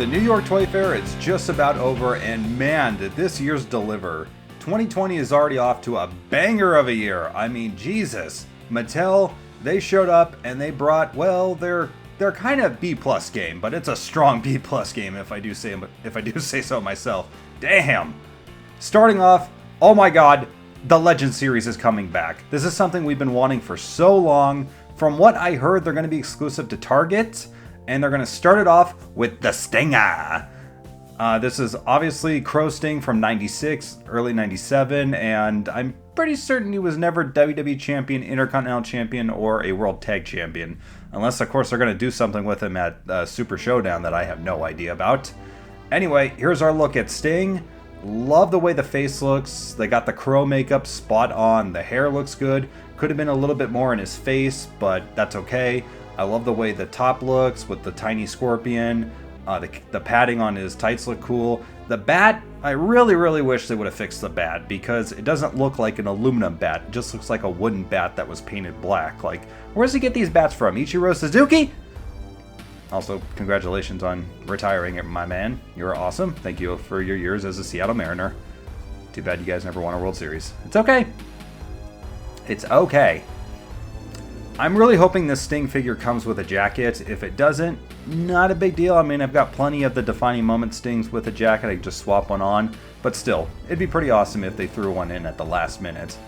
The New York Toy Fair is just about over, and man, did this year's deliver. 2020 is already off to a banger of a year. I mean, Jesus. Mattel, they showed up and they brought, well, they're kind of B+ game, but it's a strong B+ game if I do say so myself. Damn. Starting off, oh my god, the Legends series is coming back. This is something we've been wanting for so long. From what I heard, they're going to be exclusive to Target, and they're going to start it off with the Stinger. This is obviously Crow Sting from 96, early 97, and I'm pretty certain he was never WWE Champion, Intercontinental Champion, or a World Tag Champion. Unless, of course, they're going to do something with him at Super Showdown that I have no idea about. Anyway, here's our look at Sting. Love the way the face looks. They got the Crow makeup spot on. The hair looks good. Could have been a little bit more in his face, but that's okay. I love the way the top looks with the tiny scorpion. The padding on his tights look cool. The bat, I really wish they would have fixed the bat because it doesn't look like an aluminum bat. It just looks like a wooden bat that was painted black. Like, where does he get these bats from? Ichiro Suzuki? Also, congratulations on retiring, my man. You're awesome. Thank you for your years as a Seattle Mariner. Too bad you guys never won a World Series. It's okay. It's okay. I'm really hoping this Sting figure comes with a jacket. If it doesn't, not a big deal. I mean, I've got plenty of the defining moment Stings with a jacket. I can just swap one on. But still, it'd be pretty awesome if they threw one in at the last minute.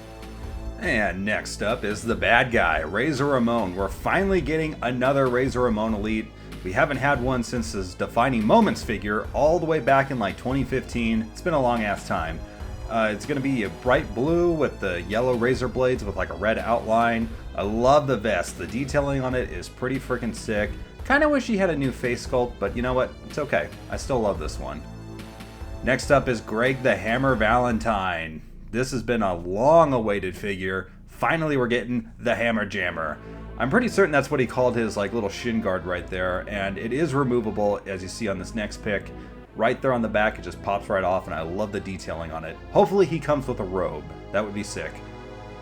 And next up is the bad guy, Razor Ramon. We're finally getting another Razor Ramon Elite. We haven't had one since his Defining Moments figure all the way back in like 2015. It's been a long ass time. It's going to be a bright blue with the yellow razor blades with like a red outline. I love the vest. The detailing on it is pretty freaking sick. Kind of wish he had a new face sculpt, but you know what? It's okay. I still love this one. Next up is Greg the Hammer Valentine. This has been a long-awaited figure. Finally, we're getting the Hammer Jammer. I'm pretty certain that's what he called his like little shin guard right there, and it is removable as you see on this next pic. Right there on the back, it just pops right off, and I love the detailing on it. Hopefully he comes with a robe. That would be sick.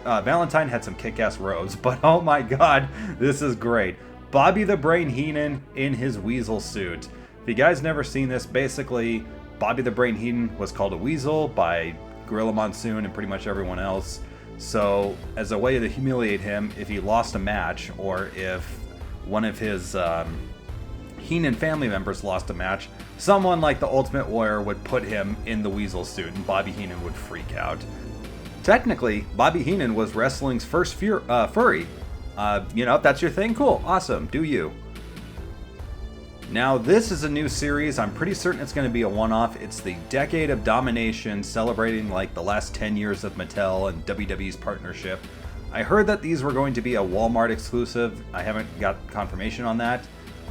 Valentine had some kick-ass robes, but oh my god, this is great. Bobby the Brain Heenan in his Weasel suit. If you guys never seen this, basically, Bobby the Brain Heenan was called a Weasel by Gorilla Monsoon and pretty much everyone else. So, as a way to humiliate him, if he lost a match, or if one of his Heenan family members lost a match, someone like the Ultimate Warrior would put him in the Weasel suit, and Bobby Heenan would freak out. Technically, Bobby Heenan was wrestling's first furry. You know, if that's your thing, cool, awesome, do you. Now, this is a new series. I'm pretty certain it's going to be a one-off. It's the Decade of Domination, celebrating like the last 10 years of Mattel and WWE's partnership. I heard that these were going to be a Walmart exclusive. I haven't got confirmation on that.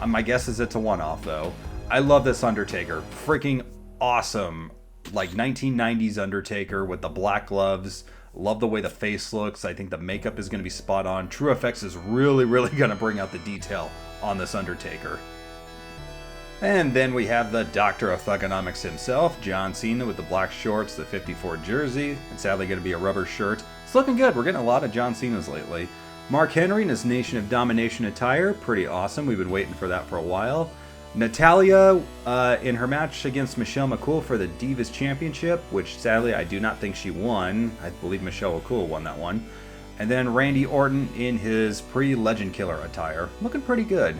My guess is it's a one-off, though. I love this Undertaker. Freaking awesome. Like 1990s Undertaker with the black gloves. Love the way the face looks. I think the makeup is going to be spot on. True Effects is really going to bring out the detail on this Undertaker. And then we have the Doctor of Thugonomics himself, John Cena, with the black shorts, the 54 jersey, and sadly going to be a rubber shirt. It's looking good. We're getting a lot of John Cenas lately. Mark Henry in his Nation of Domination attire. Pretty awesome. We've been waiting for that for a while. Natalia in her match against Michelle McCool for the Divas Championship, which sadly I do not think she won. I believe Michelle McCool won that one. And then Randy Orton in his pre-Legend Killer attire. Looking pretty good.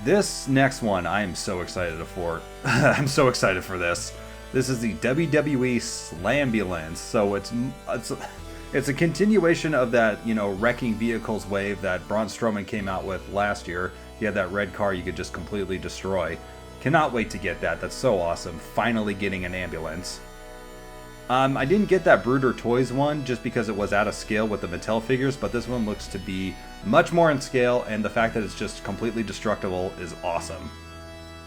This next one I am so excited for. I'm so excited for this. This is the WWE Slambulance. So it's a continuation of that, you know, wrecking vehicles wave that Braun Strowman came out with last year. He had that red car you could just completely destroy. Cannot wait to get that. That's so awesome. Finally getting an ambulance. I didn't get that Brooder Toys one just because it was out of scale with the Mattel figures, but this one looks to be much more in scale, and the fact that it's just completely destructible is awesome.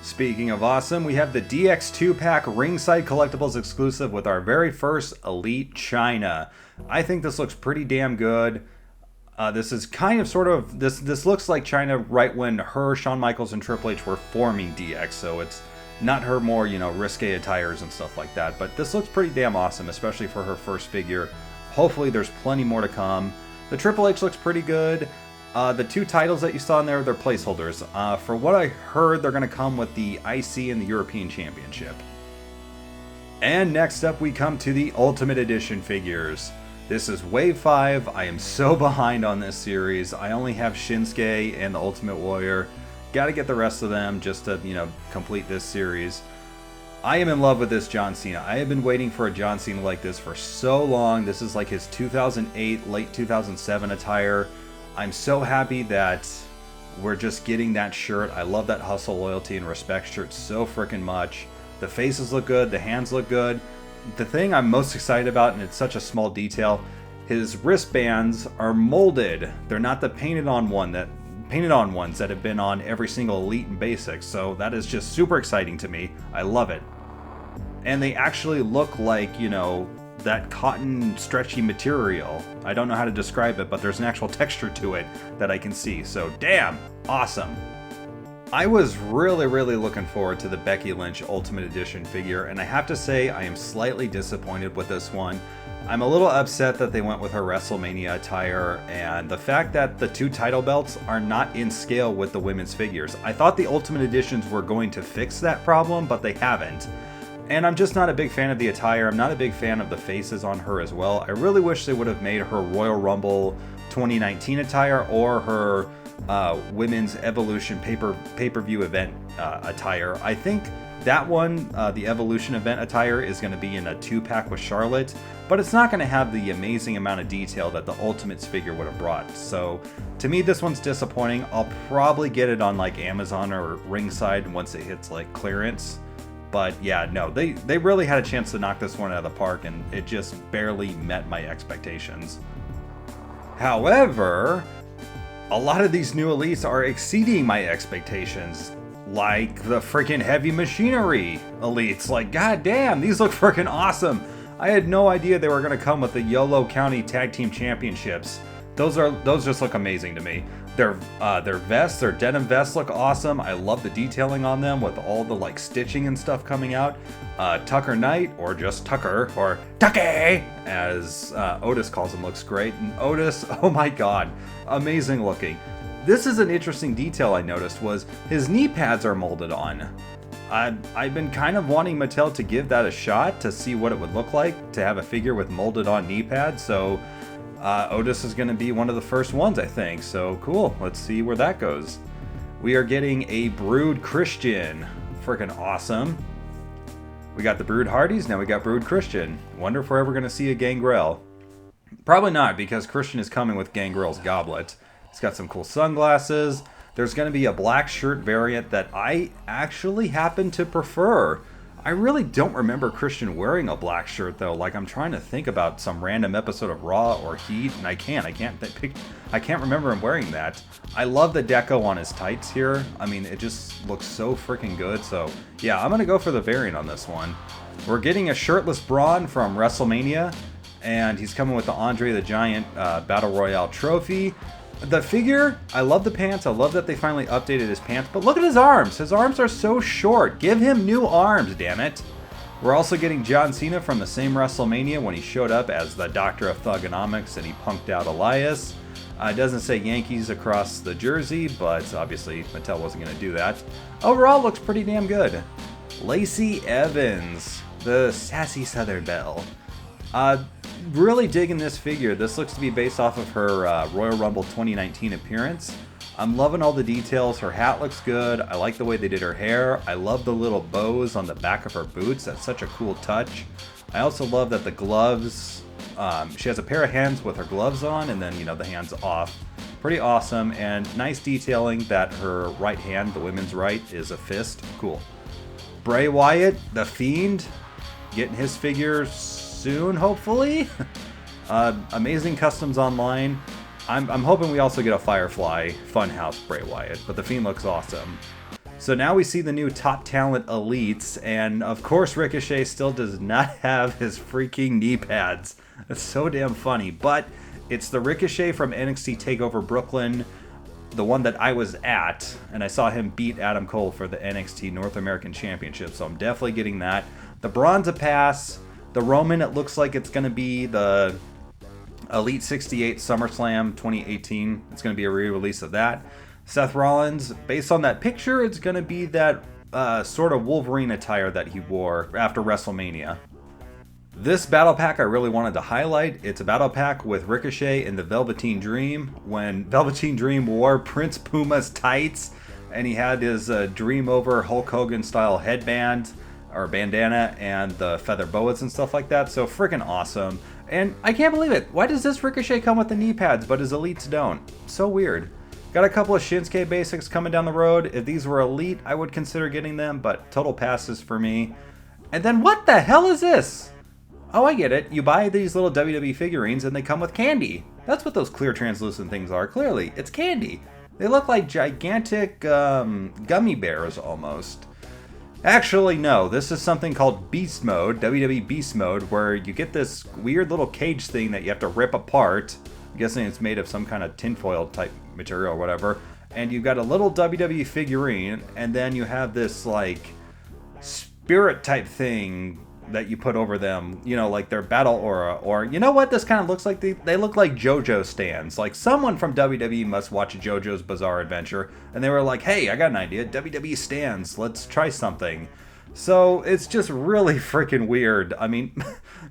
Speaking of awesome, we have the DX 2-pack Ringside Collectibles exclusive with our very first Elite China. I think this looks pretty damn good. This is kind of sort of, this looks like China right when her, Shawn Michaels, and Triple H were forming DX, so it's not her more, you know, risque attires and stuff like that, but this looks pretty damn awesome, especially for her first figure. Hopefully there's plenty more to come. The Triple H looks pretty good. The 2 titles that you saw in there, they're placeholders. For what I heard, they're going to come with the IC and the European Championship. And next up, we come to the Ultimate Edition figures. This is Wave 5. I am so behind on this series. I only have Shinsuke and the Ultimate Warrior. Gotta get the rest of them just to, complete this series. I am in love with this John Cena. I have been waiting for a John Cena like this for so long. This is like his 2008, late 2007 attire. I'm so happy that we're just getting that shirt. I love that Hustle, Loyalty, and Respect shirt so freaking much. The faces look good. The hands look good. The thing I'm most excited about, and it's such a small detail, his wristbands are molded. They're not the painted on ones that have been on every single Elite and Basics. So that is just super exciting to me. I love it. And they actually look like, that cotton stretchy material. I don't know how to describe it, but there's an actual texture to it that I can see. So damn, awesome. I was really looking forward to the Becky Lynch Ultimate Edition figure, and I have to say I am slightly disappointed with this one. I'm a little upset that they went with her WrestleMania attire, and the fact that the 2 title belts are not in scale with the women's figures. I thought the Ultimate Editions were going to fix that problem, but they haven't. And I'm just not a big fan of the attire. I'm not a big fan of the faces on her as well. I really wish they would have made her Royal Rumble 2019 attire or her Women's Evolution pay-per-view event attire. I think that one, the Evolution event attire, is going to be in a 2-pack with Charlotte, but it's not going to have the amazing amount of detail that the Ultimates figure would have brought. So to me, this one's disappointing. I'll probably get it on like Amazon or Ringside once it hits like clearance. But yeah, no, they really had a chance to knock this one out of the park, and it just barely met my expectations. However, a lot of these new Elites are exceeding my expectations. Like the freaking Heavy Machinery Elites. Like, goddamn, these look freaking awesome. I had no idea they were going to come with the Yolo County Tag Team Championships. Those just look amazing to me. Their vests, their denim vests look awesome. I love the detailing on them with all the like stitching and stuff coming out. Tucker Knight, or just Tucker, or Tucky, as Otis calls him, looks great. And Otis, oh my god, amazing looking. This is an interesting detail I noticed, was his knee pads are molded on. I've been kind of wanting Mattel to give that a shot to see what it would look like to have a figure with molded on knee pads. So Otis is going to be one of the first ones, I think. So cool. Let's see where that goes. We are getting a Brood Christian. Freaking awesome. We got the Brood Hardys. Now we got Brood Christian. Wonder if we're ever going to see a Gangrel. Probably not, because Christian is coming with Gangrel's goblet. He's got some cool sunglasses. There's going to be a black shirt variant that I actually happen to prefer. I really don't remember Christian wearing a black shirt though. Like, I'm trying to think about some random episode of Raw or Heat, and I can't remember him wearing that. I love the deco on his tights here. I mean, it just looks so freaking good. So yeah, I'm gonna go for the variant on this one. We're getting a shirtless Braun from WrestleMania, and he's coming with the Andre the Giant Battle Royale trophy. The figure, I love the pants. I love that they finally updated his pants. But look at his arms. His arms are so short. Give him new arms, damn it. We're also getting John Cena from the same WrestleMania when he showed up as the Doctor of Thugonomics and he punked out Elias. It doesn't say Yankees across the jersey, but obviously Mattel wasn't going to do that. Overall, looks pretty damn good. Lacey Evans, the sassy Southern Belle. Really digging this figure. This looks to be based off of her Royal Rumble 2019 appearance. I'm loving all the details. Her hat looks good. I like the way they did her hair. I love the little bows on the back of her boots. That's such a cool touch. I also love that the gloves, she has a pair of hands with her gloves on and then, the hands off. Pretty awesome, and nice detailing that her right hand, the women's right, is a fist. Cool. Bray Wyatt, the Fiend, getting his figure soon, hopefully. Amazing customs online. I'm hoping we also get a Firefly Funhouse Bray Wyatt, but the Fiend looks awesome. So now we see the new Top Talent Elites, and of course Ricochet still does not have his freaking knee pads. That's so damn funny, but it's the Ricochet from NXT TakeOver Brooklyn, the one that I was at, and I saw him beat Adam Cole for the NXT North American Championship, so I'm definitely getting that. The Braun's a pass. The Roman, it looks like it's going to be the Elite 68 SummerSlam 2018. It's going to be a re-release of that. Seth Rollins, based on that picture, it's going to be that sort of Wolverine attire that he wore after WrestleMania. This battle pack I really wanted to highlight. It's a battle pack with Ricochet and the Velveteen Dream. When Velveteen Dream wore Prince Puma's tights and he had his Dream Over Hulk Hogan style headband or bandana and the feather boas and stuff like that. So freaking awesome. And I can't believe it. Why does this Ricochet come with the knee pads but his Elites don't? So weird. Got a couple of Shinsuke basics coming down the road. If these were Elite, I would consider getting them, but total passes for me. And then what the hell is this? Oh, I get it. You buy these little WWE figurines and they come with candy. That's what those clear translucent things are. Clearly, it's candy. They look like gigantic gummy bears almost. Actually, no. This is something called Beast Mode, WWE Beast Mode, where you get this weird little cage thing that you have to rip apart. I'm guessing it's made of some kind of tinfoil type material or whatever. And you've got a little WWE figurine, and then you have this like spirit type thing that you put over them, you know, like their battle aura, or you know what this kind of looks like? They look like JoJo stands. Like someone from WWE must watch JoJo's Bizarre Adventure, and they were like, hey, I got an idea, WWE stands, let's try something. So it's just really freaking weird. I mean,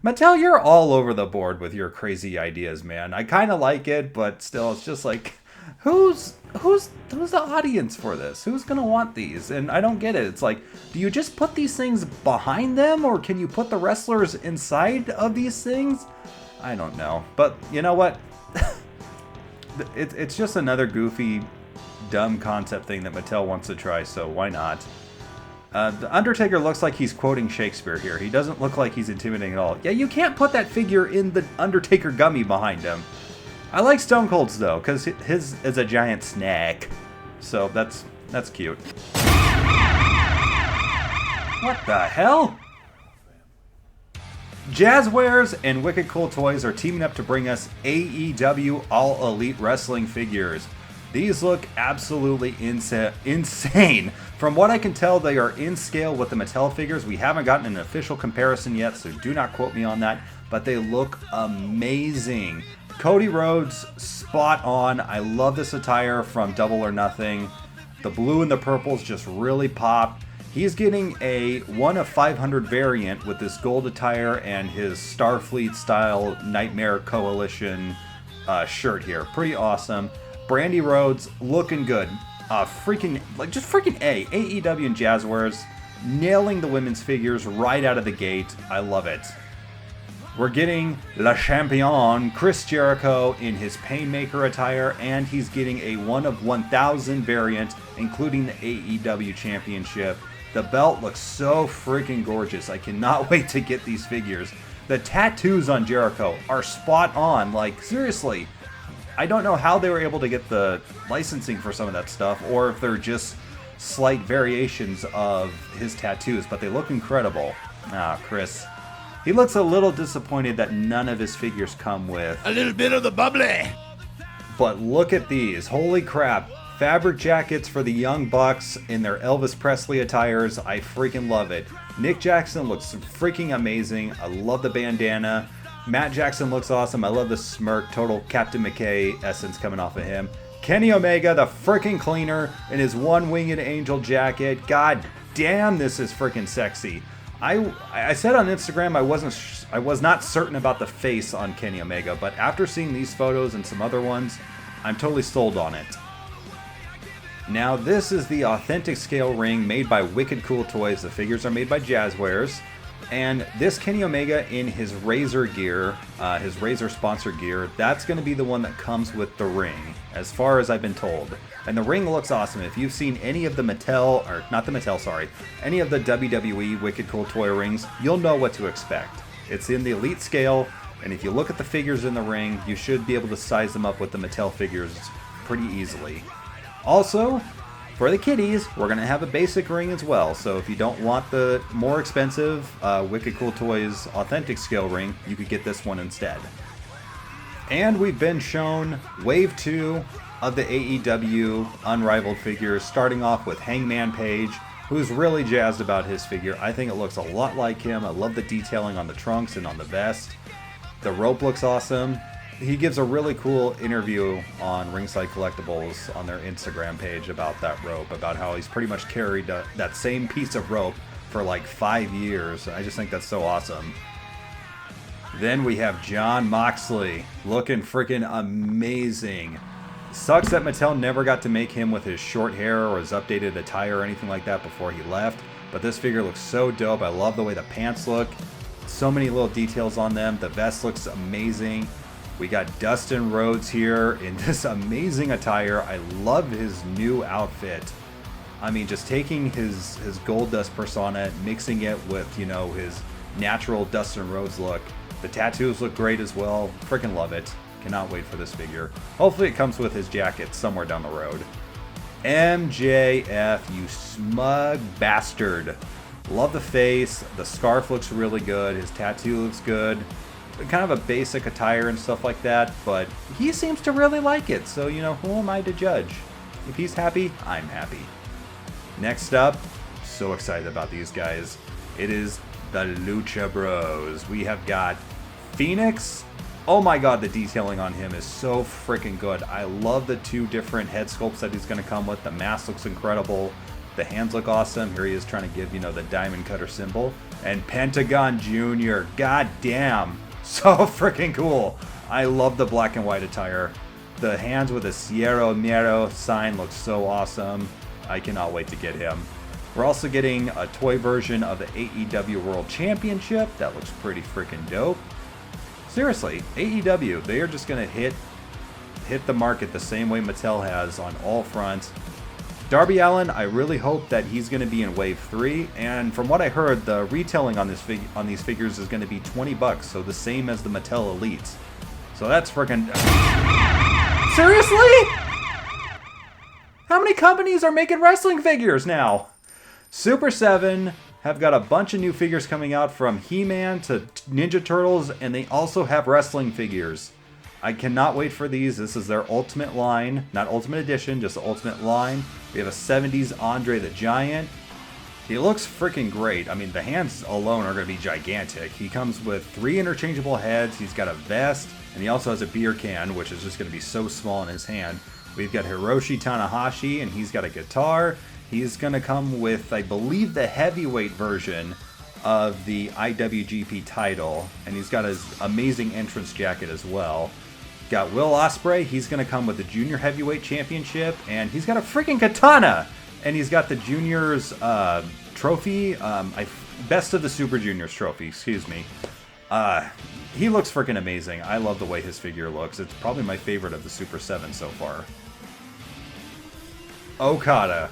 Mattel, you're all over the board with your crazy ideas, man. I kind of like it, but still, it's just like, who's the audience for this? Who's gonna want these? And I don't get it. It's like, do you just put these things behind them, or can you put the wrestlers inside of these things? I don't know. But you know what? It's just another goofy, dumb concept thing that Mattel wants to try, so why not? The Undertaker looks like he's quoting Shakespeare here. He doesn't look like he's intimidating at all. Yeah, you can't put that figure in the Undertaker gummy behind him. I like Stone Cold's though, because his is a giant snack. So that's cute. What the hell? Jazzwares and Wicked Cool Toys are teaming up to bring us AEW All Elite Wrestling figures. These look absolutely insane. From what I can tell, they are in scale with the Mattel figures. We haven't gotten an official comparison yet, so do not quote me on that. But they look amazing. Cody Rhodes, spot on. I love this attire from Double or Nothing. The blue and the purples just really pop. He's getting a 1 of 500 variant with this gold attire and his Starfleet style Nightmare Coalition shirt here. Pretty awesome. Brandy Rhodes looking good. Freaking A. AEW and Jazzwares nailing the women's figures right out of the gate. I love it. We're getting Le Champion, Chris Jericho, in his Painmaker attire, and he's getting a 1 of 1,000 variant, including the AEW Championship. The belt looks so freaking gorgeous. I cannot wait to get these figures. The tattoos on Jericho are spot on. Like, seriously, I don't know how they were able to get the licensing for some of that stuff, or if they're just slight variations of his tattoos, but they look incredible. Chris. He looks a little disappointed that none of his figures come with a little bit of the bubbly. But look at these. Holy crap. Fabric jackets for the Young Bucks in their Elvis Presley attires. I freaking love it. Nick Jackson looks freaking amazing. I love the bandana. Matt Jackson looks awesome. I love the smirk. Total Captain McKay essence coming off of him. Kenny Omega, the freaking cleaner, in his one-winged angel jacket. God damn, this is freaking sexy. I said on Instagram I was not certain about the face on Kenny Omega, but after seeing these photos and some other ones, I'm totally sold on it. Now this is the authentic scale ring made by Wicked Cool Toys. The figures are made by Jazzwares. And this Kenny Omega in his Razor gear, his Razor sponsor gear, that's going to be the one that comes with the ring, as far as I've been told. And the ring looks awesome. If you've seen any of the Mattel, or not the Mattel, sorry, any of the WWE Wicked Cool Toy rings, you'll know what to expect. It's in the Elite scale, and if you look at the figures in the ring, you should be able to size them up with the Mattel figures pretty easily. Also, for the kiddies, we're going to have a basic ring as well, so if you don't want the more expensive Wicked Cool Toys authentic scale ring, you could get this one instead. And we've been shown Wave 2 of the AEW Unrivaled figures, starting off with Hangman Page, who's really jazzed about his figure. I think it looks a lot like him. I love the detailing on the trunks and on the vest. The rope looks awesome. he gives a really cool interview on Ringside Collectibles on their Instagram page about that rope, about how he's pretty much carried that same piece of rope for like 5 years. I just think that's so awesome. Then we have Jon Moxley, looking freaking amazing. Sucks that Mattel never got to make him with his short hair or his updated attire or anything like that before he left, but this figure looks so dope. I love the way the pants look. So many little details on them. The vest looks amazing. We got Dustin Rhodes here in this amazing attire. I love his new outfit. I mean, just taking his Goldust persona, mixing it with, you know, his natural Dustin Rhodes look. The tattoos look great as well. Freaking love it. Cannot wait for this figure. Hopefully it comes with his jacket somewhere down the road. MJF, you smug bastard. Love the face. The scarf looks really good. His tattoo looks good. Kind of a basic attire and stuff like that, but he seems to really like it. So, you know, who am I to judge? If he's happy, I'm happy. Next up, so excited about these guys. It is the Lucha Bros. We have got Phoenix. Oh my god, the detailing on him is so freaking good. I love the 2 different head sculpts that he's going to come with. The mask looks incredible. The hands look awesome. Here he is trying to give, you know, the diamond cutter symbol. And Pentagon Jr. God damn. So freaking cool. I love the black and white attire. The hands with the Sierra Miedo sign looks so awesome. I cannot wait to get him. We're also getting a toy version of the AEW World Championship. That looks pretty freaking dope. Seriously, AEW, they are just going to hit the market the same way Mattel has on all fronts. Darby Allin, I really hope that he's going to be in Wave 3, and from what I heard, the retailing on these figures is going to be $20, so the same as the Mattel Elites. So that's freaking... Seriously? How many companies are making wrestling figures now? Super7 have got a bunch of new figures coming out, from He-Man to Ninja Turtles, and they also have wrestling figures. I cannot wait for these. This is their Ultimate line. Not Ultimate Edition, just the Ultimate line. We have a 70s Andre the Giant. He looks freaking great. I mean, the hands alone are going to be gigantic. He comes with 3 interchangeable heads. He's got a vest, and he also has a beer can, which is just going to be so small in his hand. We've got Hiroshi Tanahashi, and he's got a guitar. He's going to come with, I believe, the heavyweight version of the IWGP title, and he's got his amazing entrance jacket as well. Got Will Ospreay. He's going to come with the Junior Heavyweight Championship, and he's got a freaking katana, and he's got the Juniors trophy, Best of the Super Juniors trophy, excuse me. He looks freaking amazing. I love the way his figure looks. It's probably my favorite of the Super 7 so far. Okada.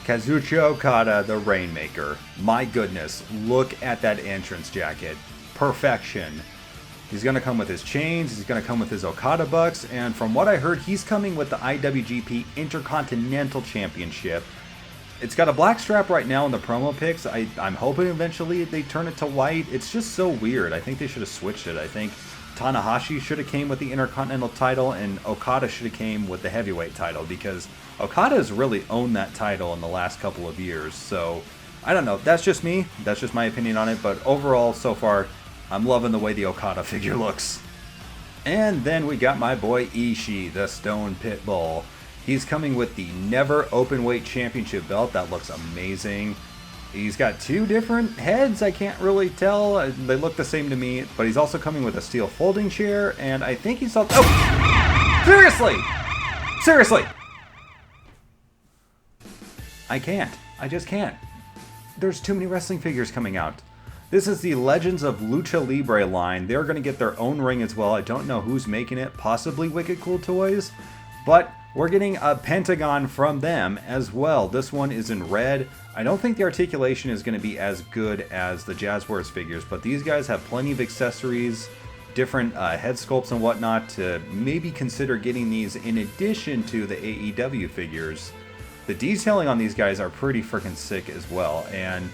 Kazuchika Okada, the Rainmaker. My goodness, look at that entrance jacket. Perfection. He's going to come with his chains, he's going to come with his Okada bucks, and from what I heard, he's coming with the IWGP Intercontinental Championship. It's got a black strap right now in the promo pics. I'm hoping eventually they turn it to white. It's just so weird. I think they should have switched it. I think Tanahashi should have came with the Intercontinental title, and Okada should have came with the heavyweight title, because Okada has really owned that title in the last couple of years. So, I don't know. That's just me. That's just my opinion on it. But overall, so far, I'm loving the way the Okada figure looks. And then we got my boy Ishii, the Stone Pitbull. He's coming with the Never Openweight Championship belt. That looks amazing. He's got 2 different heads. I can't really tell. They look the same to me. But he's also coming with a steel folding chair. And I think he's also... Oh! Seriously! Seriously! I can't. I just can't. There's too many wrestling figures coming out. This is the Legends of Lucha Libre line. They're going to get their own ring as well. I don't know who's making it. Possibly Wicked Cool Toys. But we're getting a Pentagon from them as well. This one is in red. I don't think the articulation is going to be as good as the Jazzwares figures, but these guys have plenty of accessories, different head sculpts and whatnot to maybe consider getting these in addition to the AEW figures. The detailing on these guys are pretty freaking sick as well, and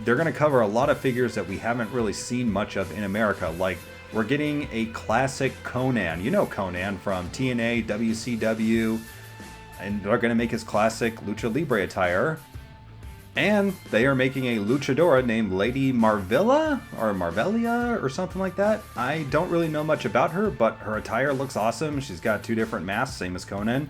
they're going to cover a lot of figures that we haven't really seen much of in America. Like, we're getting a classic Conan. You know Conan from TNA, WCW, and they're going to make his classic Lucha Libre attire. And they are making a luchadora named Lady Marvilla or Marvelia or something like that. I don't really know much about her, but her attire looks awesome. She's got 2 different masks, same as Conan.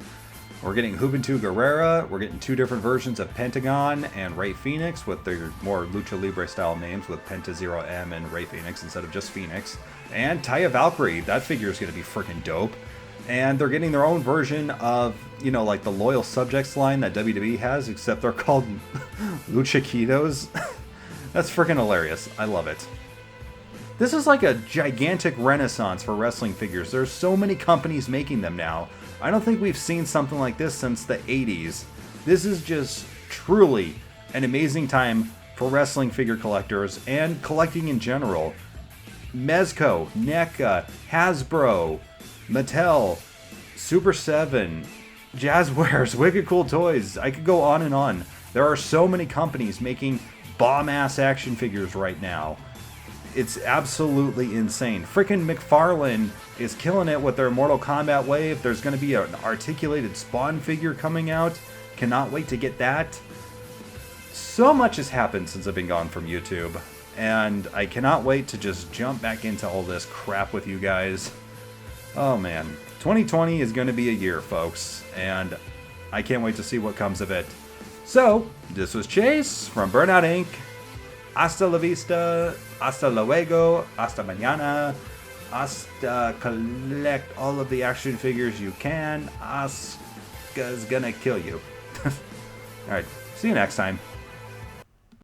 We're getting Juventud Guerrera. We're getting 2 different versions of Pentagon and Rey Fenix with their more Lucha Libre style names with Penta Zero M and Rey Fenix instead of just Phoenix. And Taya Valkyrie. That figure is going to be freaking dope. And they're getting their own version of, you know, like the Loyal Subjects line that WWE has, except they're called Luchaquitos. That's freaking hilarious. I love it. This is like a gigantic renaissance for wrestling figures. There's so many companies making them now. I don't think we've seen something like this since the 80s. This is just truly an amazing time for wrestling figure collectors and collecting in general. Mezco, NECA, Hasbro, Mattel, Super7, Jazzwares, Wicked Cool Toys. I could go on and on. There are so many companies making bomb-ass action figures right now. It's absolutely insane. Frickin' McFarlane is killing it with their Mortal Kombat wave. There's going to be an articulated Spawn figure coming out. Cannot wait to get that. So much has happened since I've been gone from YouTube. And I cannot wait to just jump back into all this crap with you guys. Oh man, 2020 is going to be a year, folks, and I can't wait to see what comes of it. So, this was Chase from Burnout Inc. Hasta la vista, hasta luego, hasta mañana, hasta collect all of the action figures you can. Asuka's gonna kill you. Alright, see you next time.